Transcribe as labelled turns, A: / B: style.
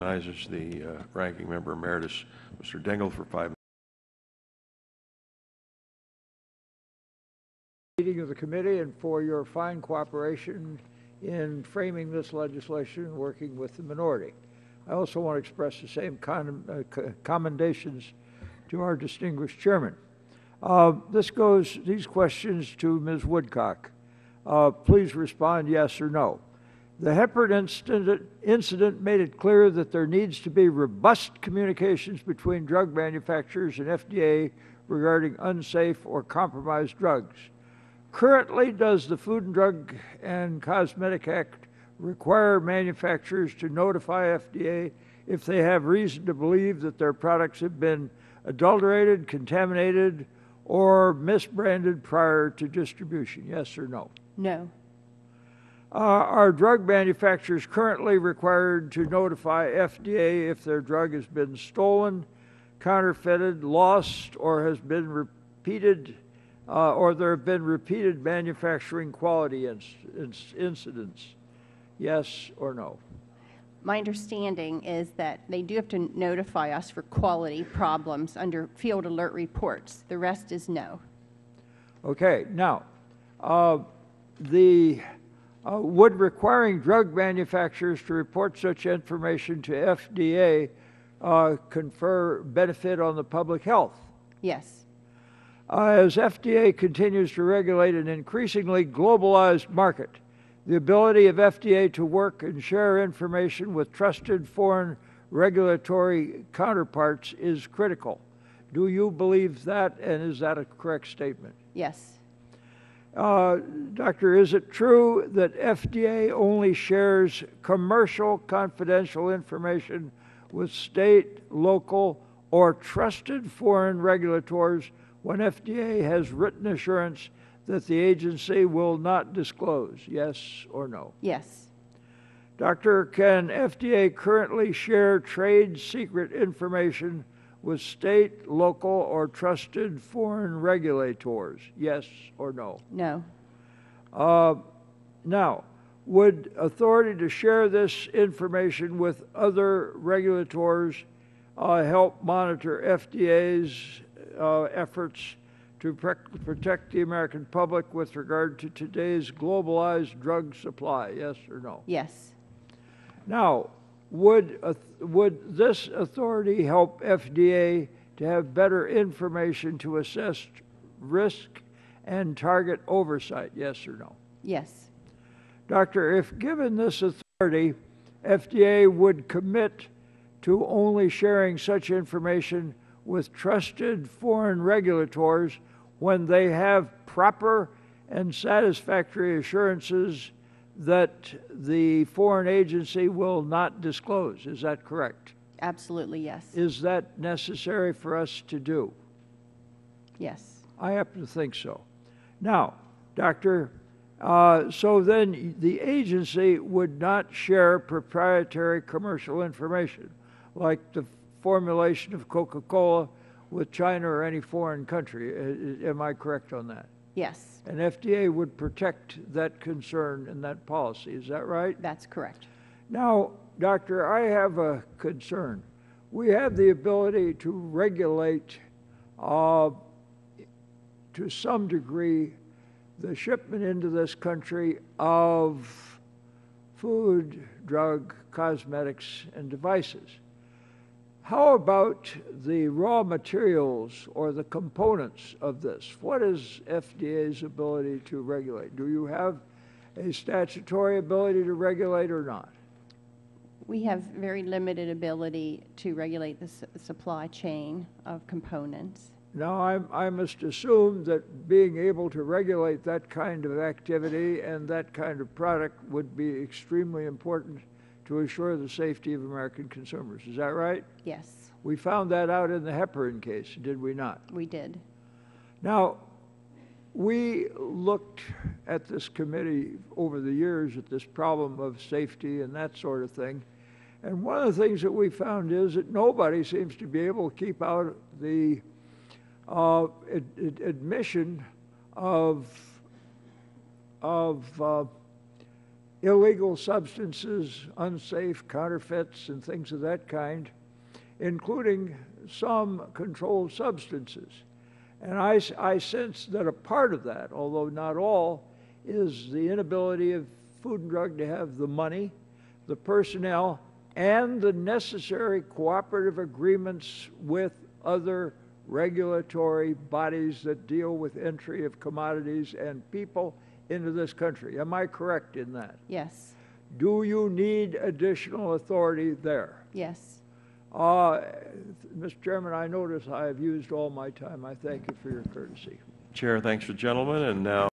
A: Recognizes the ranking member emeritus, Mr. Dingell, for 5 minutes.
B: Meeting of the committee and for your fine cooperation in framing this legislation and working with the minority. I also want to express the same commendations to our distinguished chairman. These questions to Ms. Woodcock. Please respond yes or no. The heparin incident made it clear that there needs to be robust communications between drug manufacturers and FDA regarding unsafe or compromised drugs. Currently, does the Food and Drug and Cosmetic Act require manufacturers to notify FDA if they have reason to believe that their products have been adulterated, contaminated, or misbranded prior to distribution? Yes or no?
C: No.
B: Are drug manufacturers currently required to notify FDA if their drug has been stolen, counterfeited, lost, or has been repeated, or there have been repeated manufacturing quality incidents? Yes or no?
C: My understanding is that they do have to notify us for quality problems under field alert reports. The rest is no.
B: Okay. Now, would requiring drug manufacturers to report such information to FDA confer benefit on the public health?
C: Yes.
B: As FDA continues to regulate an increasingly globalized market, the ability of FDA to work and share information with trusted foreign regulatory counterparts is critical. Do you believe that, and is that a correct statement?
C: Yes.
B: Doctor, is it true that FDA only shares commercial confidential information with state, local, or trusted foreign regulators when FDA has written assurance that the agency will not disclose? Yes or no?
C: Yes.
B: Doctor, can FDA currently share trade secret information with state, local, or trusted foreign regulators? Yes or no?
C: No.
B: Now, would authority to share this information with other regulators help monitor FDA's efforts to protect the American public with regard to today's globalized drug supply? Yes or no?
C: Yes.
B: Now, would this authority help FDA to have better information to assess risk and target oversight? Yes or no?
C: Yes.
B: Doctor, if given this authority, FDA would commit to only sharing such information with trusted foreign regulators when they have proper and satisfactory assurances that the foreign agency will not disclose. Is that correct?
C: Absolutely, yes.
B: Is that necessary for us to do?
C: Yes.
B: I happen to think so. Now, Doctor, so then the agency would not share proprietary commercial information like the formulation of Coca-Cola with China or any foreign country. Am I correct on that?
C: Yes.
B: And FDA would protect that concern and that policy. Is that right?
C: That's correct.
B: Now, Doctor, I have a concern. We have the ability to regulate, to some degree, the shipment into this country of food, drug, cosmetics, and devices. How about the raw materials or the components of this? What is FDA's ability to regulate? Do you have a statutory ability to regulate or not?
C: We have very limited ability to regulate the supply chain of components.
B: Now, I must assume that being able to regulate that kind of activity and that kind of product would be extremely important to assure the safety of American consumers. Is that right?
C: Yes.
B: We found that out in the heparin case, did we not?
C: We did.
B: Now, we looked at this committee over the years at this problem of safety and that sort of thing. And one of the things that we found is that nobody seems to be able to keep out the admission of illegal substances, unsafe counterfeits, and things of that kind, including some controlled substances. And I sense that a part of that, although not all, is the inability of Food and Drug to have the money, the personnel, and the necessary cooperative agreements with other regulatory bodies that deal with entry of commodities and people into this country. Am I correct in that?
C: Yes.
B: Do you need additional authority there?
C: Yes.
B: Mr. Chairman, I notice I have used all my time. I thank you for your courtesy.
A: Chair thanks the gentleman, and now